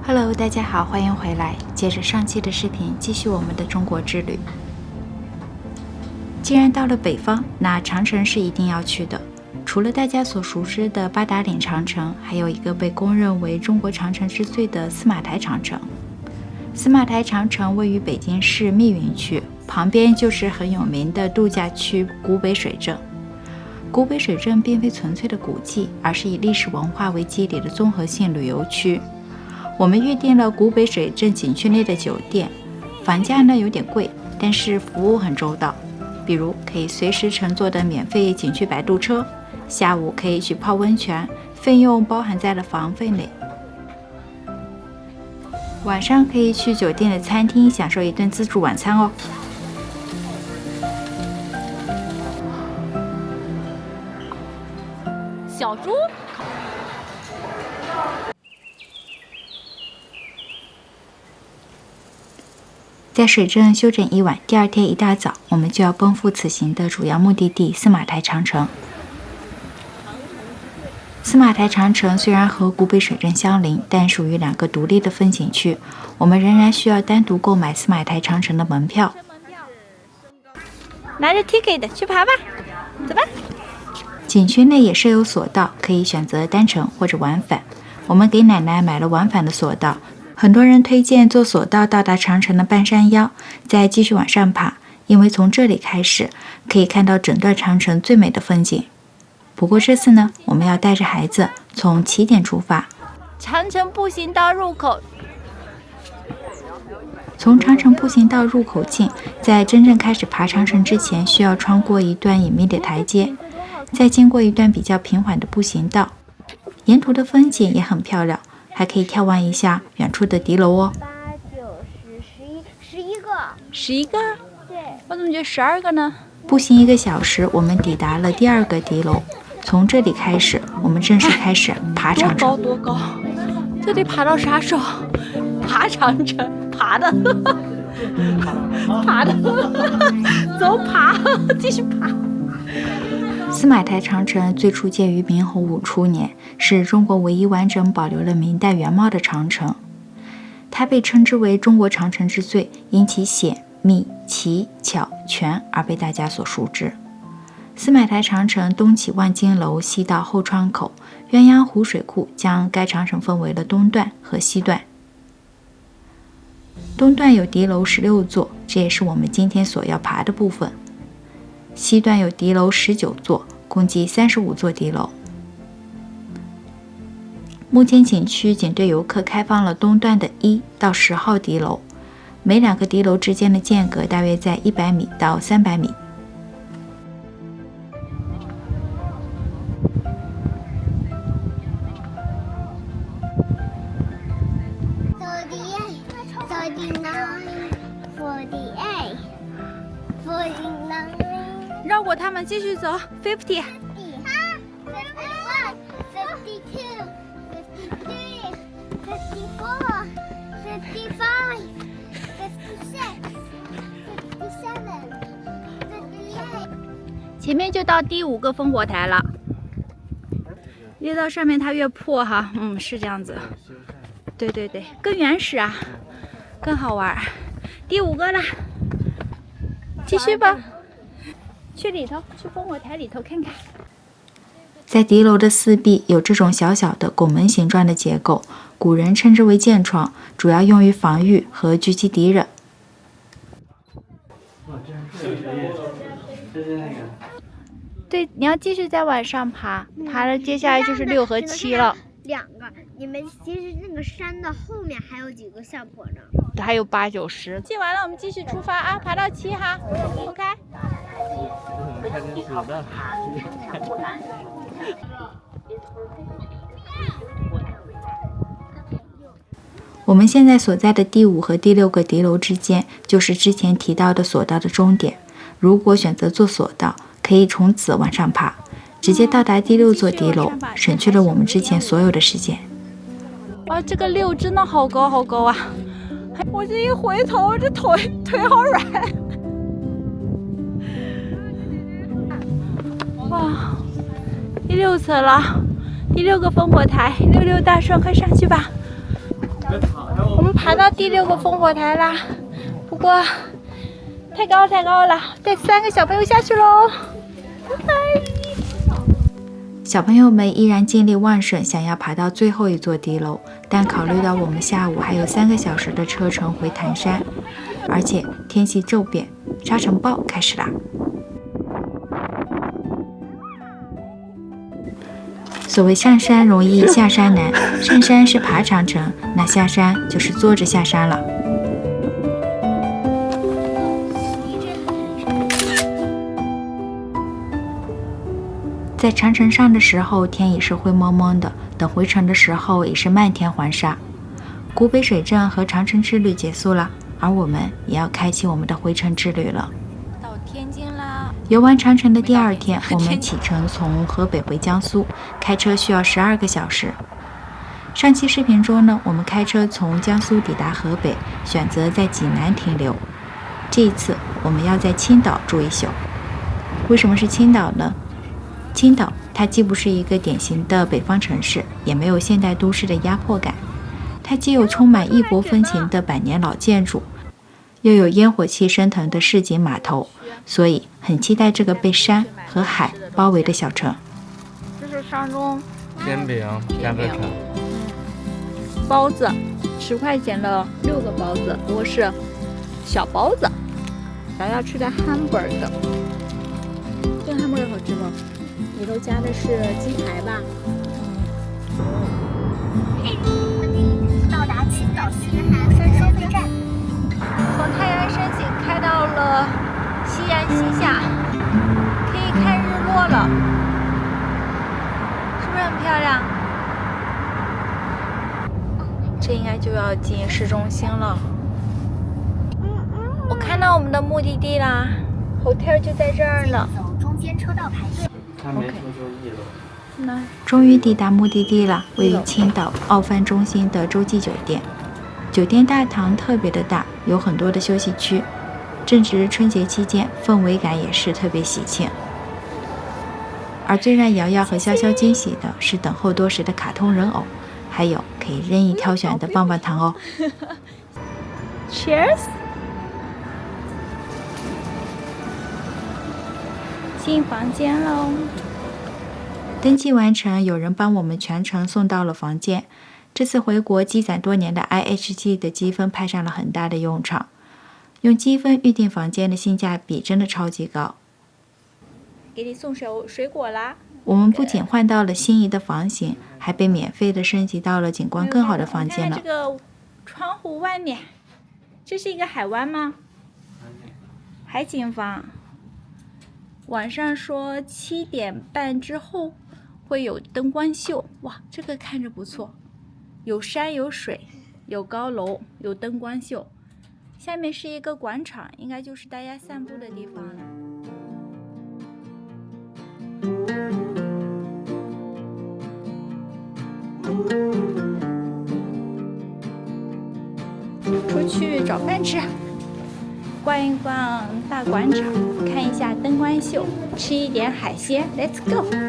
Hello， 大家好，欢迎回来。接着上期的视频，继续我们的中国之旅。既然到了北方，那长城是一定要去的。除了大家所熟知的八达岭长城，还有一个被公认为中国长城之最的司马台长城。司马台长城位于北京市密云区，旁边就是很有名的度假区古北水镇。古北水镇并非纯粹的古迹，而是以历史文化为基底的综合性旅游区。我们预定了古北水镇景区内的酒店，房价呢有点贵，但是服务很周到。比如可以随时乘坐的免费景区摆渡车，下午可以去泡温泉，费用包含在了房费内。晚上可以去酒店的餐厅享受一顿自助晚餐哦。小猪。在水镇休整一晚，第二天一大早，我们就要奔赴此行的主要目的地司马台长城。司马台长城虽然和古北水镇相邻，但属于两个独立的风景区，我们仍然需要单独购买司马台长城的门票。拿着 ticket 去爬吧，走吧。景区内也设有索道，可以选择单程或者往返。我们给奶奶买了往返的索道。很多人推荐坐索道到达长城的半山腰，再继续往上爬，因为从这里开始可以看到整段长城最美的风景。不过这次呢，我们要带着孩子从起点出发。长城步行道入口。从长城步行道入口进，在真正开始爬长城之前，需要穿过一段隐秘的台阶，再经过一段比较平缓的步行道。沿途的风景也很漂亮，还可以眺望一下远处的敌楼哦。8、9、10、11个。11个？对。我怎么觉得12个呢？步行1个小时，我们抵达了第2个敌楼。从这里开始，我们正式开始爬长城。多高？这得爬到啥时候？爬长城，爬的，爬的，走爬，继续爬。司马台长城最初建于明洪武初年，是中国唯一完整保留了明代原貌的长城。它被称之为中国长城之最，因其险、密、奇、巧、全而被大家所熟知。司马台长城东起望京楼，西到后窗口，鸳鸯湖水库将该长城分为了东段和西段。东段有敌楼16座，这也是我们今天所要爬的部分。西段有敌楼19座，共计35座敌楼。目前景区仅对游客开放了东段的1到10号敌楼，每2个敌楼之间的间隔大约在100米到300米。绕过他们继续走50。前面就到第5个烽火台了，越到上面它越破哈，是这样子。对对对，更原始啊，更好玩。第5个了，继续吧，去里头，去烽火台里头看看。在敌楼的四壁有这种小小的拱门形状的结构，古人称之为箭窗，主要用于防御和狙击敌人。对，你要继续再往上爬，爬了接下来就是6和7了。2个，你们其实那个山的后面还有几个下坡呢？还有8、9、10。记完了，我们继续出发啊，爬到7哈。OK。我们现在所在的第5和第6个敌楼之间，就是之前提到的索道的终点。如果选择坐索道，可以从此往上爬，直接到达第6座敌楼，省去了我们之前所有的时间。哇，这个6真的好高好高啊！我这一回头，这腿好软。哇，第6层了，第6个烽火台，66大顺，快上去吧！我们爬到第6个烽火台啦，不过太高了，带3个小朋友下去喽。拜拜。小朋友们依然精力旺盛，想要爬到最后一座敌楼，但考虑到我们下午还有3个小时的车程回坛山，而且天气骤变，沙尘暴开始啦。所谓上山容易下山难，上山是爬长城，那下山就是坐着下山了。在长城上的时候，天也是灰蒙蒙的，等回程的时候也是漫天黄沙。古北水镇和长城之旅结束了，而我们也要开启我们的回程之旅了。到天津啦！游完长城的第2天，我们启程从河北回江苏，开车需要12个小时。上期视频中呢，我们开车从江苏抵达河北，选择在济南停留。这一次我们要在青岛住一宿。为什么是青岛呢？青岛它既不是一个典型的北方城市，也没有现代都市的压迫感，它既有充满异国风情的百年老建筑，又有烟火气升腾的市井码头，所以很期待这个被山和海包围的小城。这是山中煎饼、加个肠。包子，10块钱的6个包子，不过是小包子。瑶瑶吃的hamburger，这个 hamburger 好吃吗？里头加的是鸡排吧？到达青岛西海山收费站。从太阳升起开到了夕阳西下，可以看日落了，是不是很漂亮？这应该就要进市中心了。我看到我们的目的地啦 ，hotel 就在这儿呢。走中间车道排队。终于抵达目的地了，位于青岛奥帆中心的洲际酒店。酒店大堂特别的大，有很多的休息区。正值春节期间，氛围感也是特别喜庆。而最让瑶瑶和潇潇惊喜的是等候多时的卡通人偶，还有可以任意挑选的棒棒糖哦。Cheers！ 进房间喽。登记完成，有人帮我们全程送到了房间。这次回国积攒多年的 IHG 的积分派上了很大的用场，用积分预订房间的性价比真的超级高。给你送水果啦！我们不仅换到了心仪的房型，还被免费的升级到了景观更好的房间了。这个窗户外面，这是一个海湾吗？海景房。晚上说7点半之后会有灯光秀，哇，这个看着不错，有山有水，有高楼，有灯光秀。下面是一个广场，应该就是大家散步的地方了。出去找饭吃，逛一逛大广场，看一下灯光秀，吃一点海鲜 ，Let's go！ 对，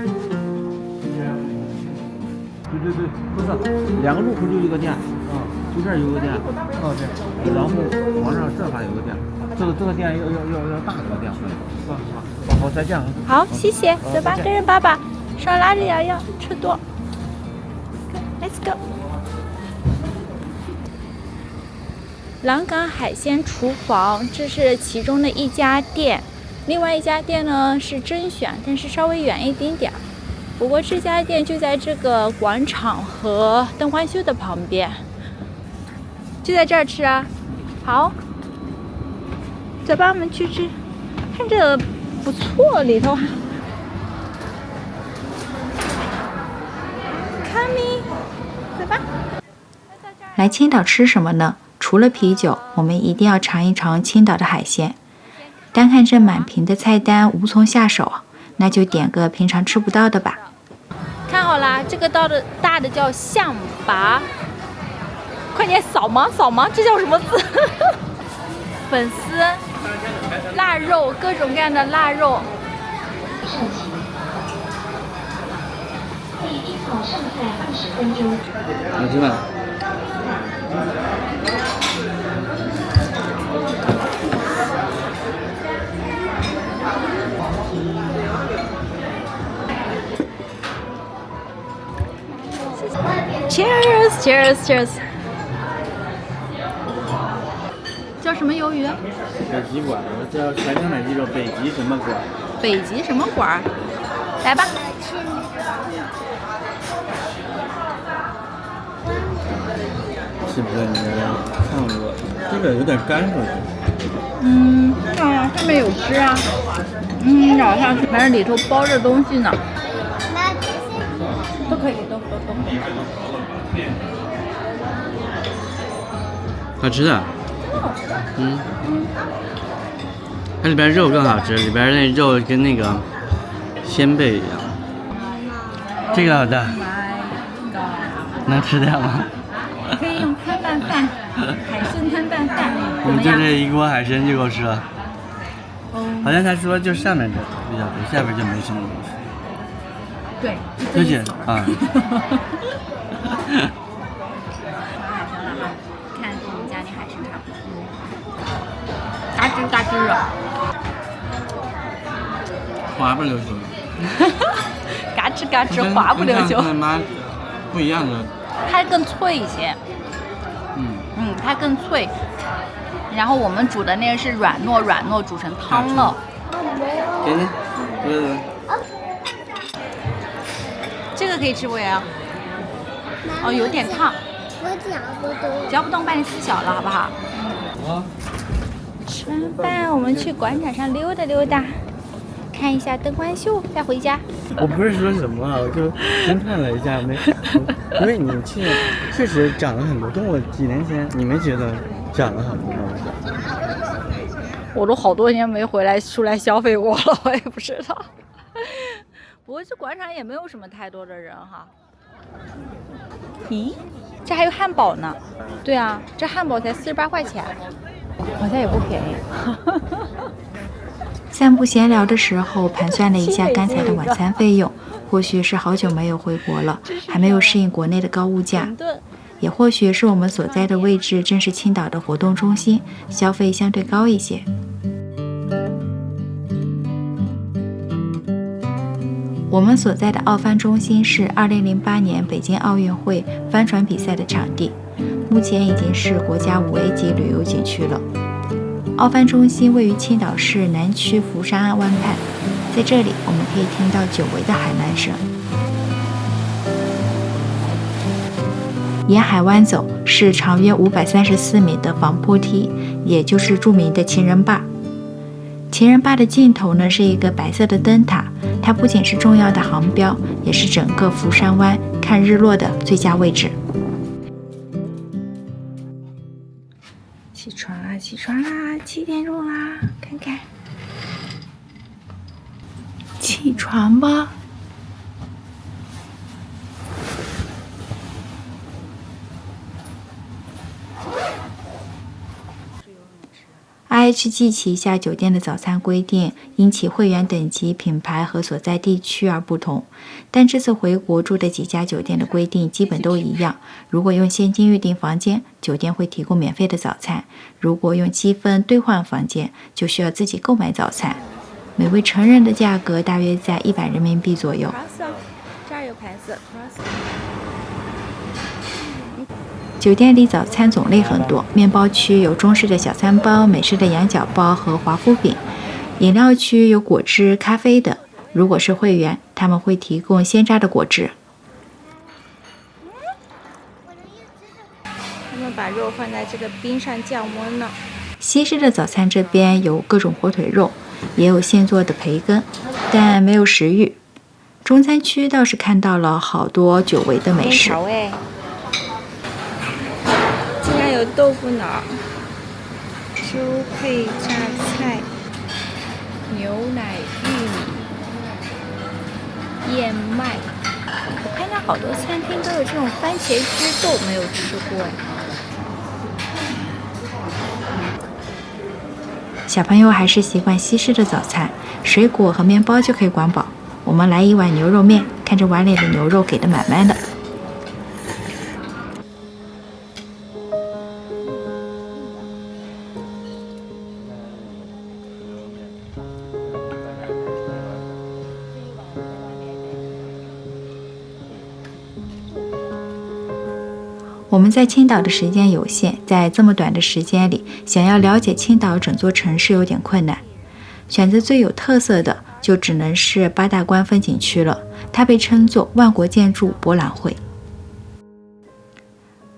不是2个路口就一个店，就这儿有个店，对，然后往上这还有个店，这个店要大个店，好，再见啊！好，谢谢，走吧，跟着爸爸，手拉着瑶瑶，吃多 ，Let's go！ 蓝港海鲜厨房，这是其中的一家店，另外一家店呢是甄选，但是稍微远一丁点儿。不过这家店就在这个广场和灯光秀的旁边，就在这儿吃啊。好，走吧，我们去吃，看着不错，里头。Coming， 走吧。来青岛吃什么呢？除了啤酒，我们一定要尝一尝青岛的海鲜。单看这满屏的菜单，无从下手，那就点个平常吃不到的吧。看好啦，这个大的叫象拔，快点扫盲，这叫什么字？粉丝、腊肉，各种各样的腊肉。老师们， Cheers！Cheers！Cheers！叫什么鱿鱼？北极馆，叫柴丁奶鸡肉，北极什么馆？北极什么馆儿？来吧。是不是你看过？这个有点干乎。看啊，上面有汁啊。咬下去，反正里头包着东西呢。都可以，都。好吃的。它里边肉更好吃，里边那肉跟那个鲜贝一样。这个好大，能吃掉吗？可以用摊拌饭，海参摊拌饭，我们就这一锅海参就够吃了。好像他说就上面的比较多，下边就没什么东西。对，谢谢啊。看跟我们家那海参差不多，嘎吱嘎吱的，滑不溜秋。嘎吱嘎吱，滑不溜秋。跟妈不一样的。它更脆一些。它更脆。然后我们煮的那个是软糯煮成汤了。给你，这个可以吃不呀？哦，有点烫。我嚼不动。嚼不动，把你撕小了，好不好？吃完饭，我们去广场上溜达溜达，看一下灯光秀，再回家。我不是说什么啊，我就惊叹了一下，因为你确实涨了很多，跟我几年前你没觉得涨了很多吗？我都好多年没回来出来消费过了，我也不知道。不过这广场也没有什么太多的人哈。咦，这还有汉堡呢？对啊，这汉堡才48块钱，好像也不便宜。散步闲聊的时候，盘算了一下刚才的晚餐费用，或许是好久没有回国了，还没有适应国内的高物价，也或许是我们所在的位置正是青岛的活动中心，消费相对高一些。我们所在的奥帆中心是2008年北京奥运会帆船比赛的场地，目前已经是国家5A 级旅游景区了。奥帆中心位于青岛市南区福山湾畔，在这里我们可以听到久违的海浪声。沿海湾走是长约534米的防坡梯，也就是著名的情人坝。情人坝的尽头呢是一个白色的灯塔，它不仅是重要的航标，也是整个福山湾看日落的最佳位置。起床啦，起床啦，7点钟啦，看看，起床吧。IHG 旗下酒店的早餐规定因其会员等级、品牌和所在地区而不同，但这次回国住的几家酒店的规定基本都一样。如果用现金预订房间，酒店会提供免费的早餐；如果用积分兑换房间，就需要自己购买早餐。每位成人的价格大约在100人民币左右。这儿有牌子。酒店里早餐种类很多，面包区有中式的小餐包、美式的羊角包和华夫饼，饮料区有果汁、咖啡等。如果是会员，他们会提供鲜榨的果汁。他们把肉放在这个冰上降温呢。西式的早餐这边有各种火腿肉，也有现做的培根，但没有食欲。中餐区倒是看到了好多久违的美食。竟然有豆腐脑、粥配榨菜、牛奶玉米、燕麦。我看到好多餐厅都有这种番茄汁豆，没有吃过哎。小朋友还是习惯西式的早餐，水果和面包就可以管饱。我们来一碗牛肉面，看着碗里的牛肉给的满满的。我们在青岛的时间有限，在这么短的时间里，想要了解青岛整座城市有点困难。选择最有特色的，就只能是八大关风景区了。它被称作万国建筑博览会。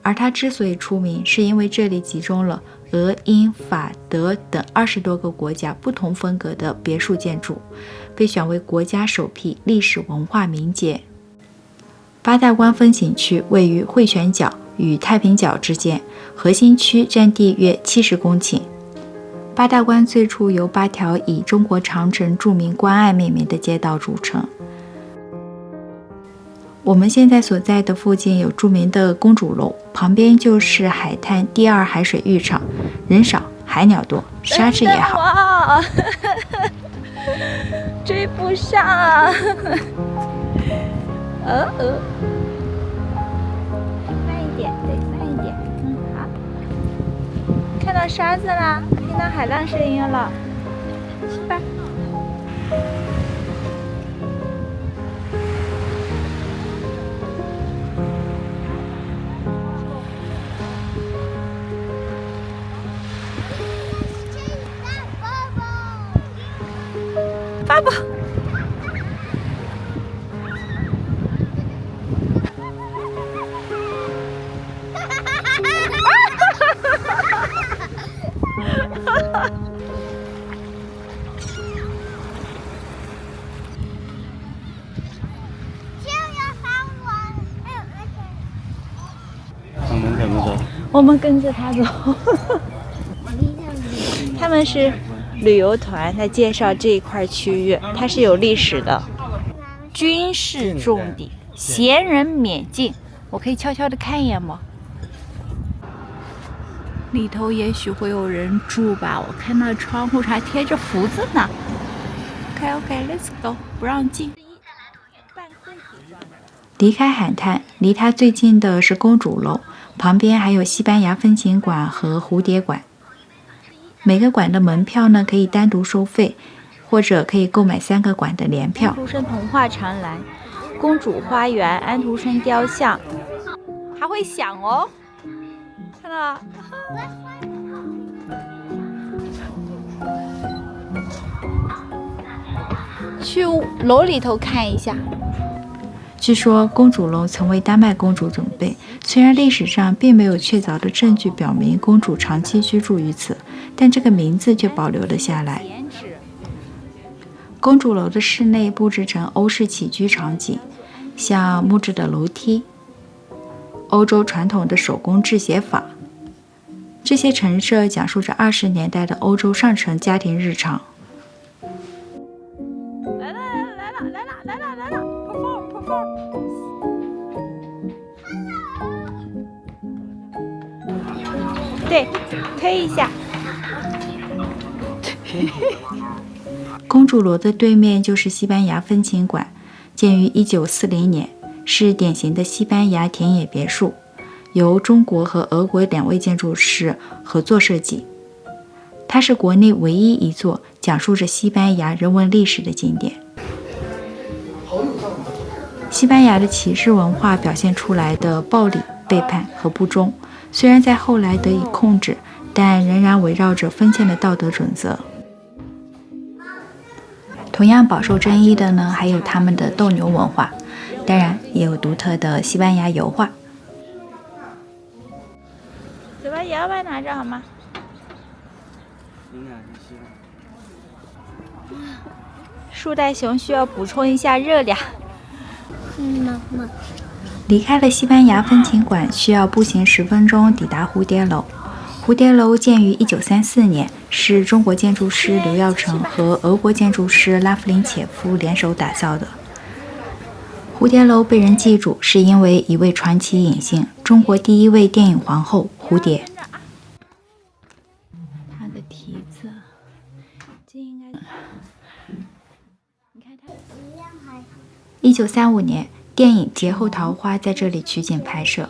而它之所以出名，是因为这里集中了俄、英、法、德等20多个国家不同风格的别墅建筑，被选为国家首批历史文化名街。八大关风景区位于汇泉角与太平角之间，核心区占地约70公顷。八大关最初由8条以中国长城著名关隘命名的街道组成。我们现在所在的附近有著名的公主楼，旁边就是海滩第2海水浴场，人少海鸟多，沙质也好。哇，追不上啊！慢一点，对，慢一点。好。看到沙子啦，听到海浪声音了，去吧。爸爸，我们怎么走？我们跟着他走。他们是旅游团在介绍这一块区域，它是有历史的，军事重地，闲人免进。我可以悄悄的看一眼吗？里头也许会有人住吧，我看到窗户上还贴着福字呢。OK，let's go， 不让进。离开海滩，离它最近的是公主楼，旁边还有西班牙风情馆和蝴蝶馆。每个馆的门票呢可以单独收费，或者可以购买3个馆的联票。安徒生童话长廊、公主花园、安徒生雕像，还会响哦，看到了。去楼里头看一下。据说公主楼曾为丹麦公主准备，虽然历史上并没有确凿的证据表明公主长期居住于此，但这个名字却保留了下来。公主楼的室内布置成欧式起居场景，像木质的楼梯、欧洲传统的手工制鞋法，这些陈设讲述着20年代的欧洲上层家庭日常。来了 ，perform。对，推一下。公主楼的对面就是西班牙风情馆，建于1940年，是典型的西班牙田野别墅，由中国和俄国2位建筑师合作设计。它是国内唯一一座讲述着西班牙人文历史的景点。西班牙的骑士文化表现出来的暴力、背叛和不忠，虽然在后来得以控制，但仍然围绕着封建的道德准则。同样饱受争议的呢，还有他们的斗牛文化，当然也有独特的西班牙油画。嘴巴也要把它拿着好吗？树袋熊需要补充一下热量。妈妈，离开了西班牙风情馆，需要步行10分钟抵达蝴蝶楼。蝴蝶楼建于1934年，是中国建筑师刘耀成和俄国建筑师拉夫林切夫联手打造的。蝴蝶楼被人记住，是因为一位传奇影星，中国第一位电影皇后蝴蝶。它的蹄子，这应该，你看它。1935年，电影《劫后桃花》在这里取景拍摄。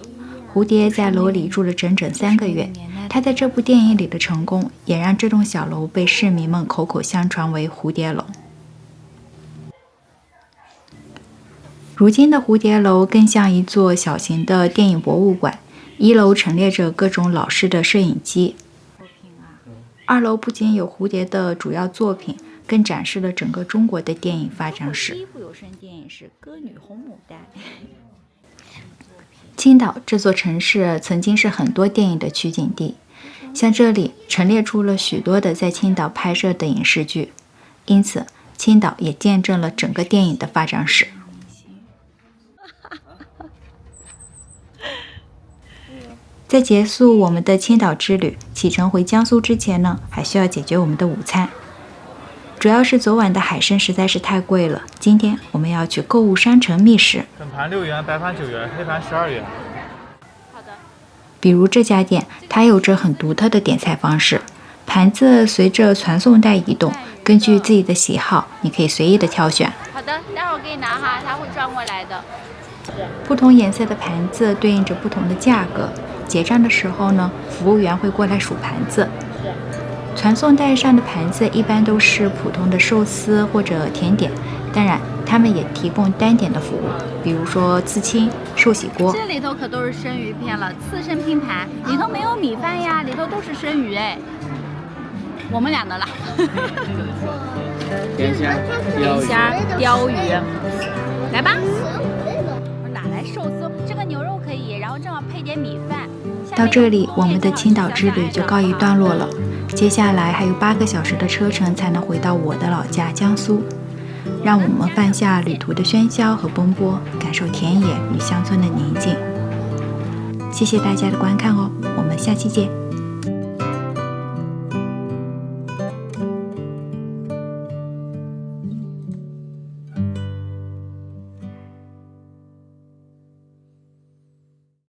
蝴蝶在楼里住了整整3个月。他在这部电影里的成功，也让这栋小楼被市民们口口相传为蝴蝶楼。如今的蝴蝶楼更像一座小型的电影博物馆， 1楼陈列着各种老式的摄影机，2楼不仅有蝴蝶的主要作品，更展示了整个中国的电影发展史。第一部有声电影是《歌女红牡丹》。青岛这座城市曾经是很多电影的取景地，像这里陈列出了许多的在青岛拍摄的影视剧，因此青岛也见证了整个电影的发展史。在结束我们的青岛之旅，启程回江苏之前呢，还需要解决我们的午餐。主要是昨晚的海参实在是太贵了，今天我们要去购物商城觅食。整盘6元，白盘9元，黑盘12元。好的。比如这家店，它有着很独特的点菜方式，盘子随着传送带移动，根据自己的喜好，你可以随意的挑选。好的，待会儿给你拿哈，它会转过来的。不同颜色的盘子对应着不同的价格，结账的时候呢，服务员会过来数盘子。传送带上的盘子一般都是普通的寿司或者甜点，当然他们也提供单点的服务，比如说刺青、寿喜锅。这里头可都是生鱼片了，刺身拼盘，里头没有米饭呀，里头都是生鱼哎。我们俩的了。甜虾、龙虾、鲷鱼，来吧。哪来寿司？这个牛肉可以，然后正好配点米饭。到这里，我们的青岛之旅就告一段落了。接下来还有8个小时的车程才能回到我的老家江苏。让我们放下旅途的喧嚣和奔波，感受田野与乡村的宁静。谢谢大家的观看哦，我们下期见。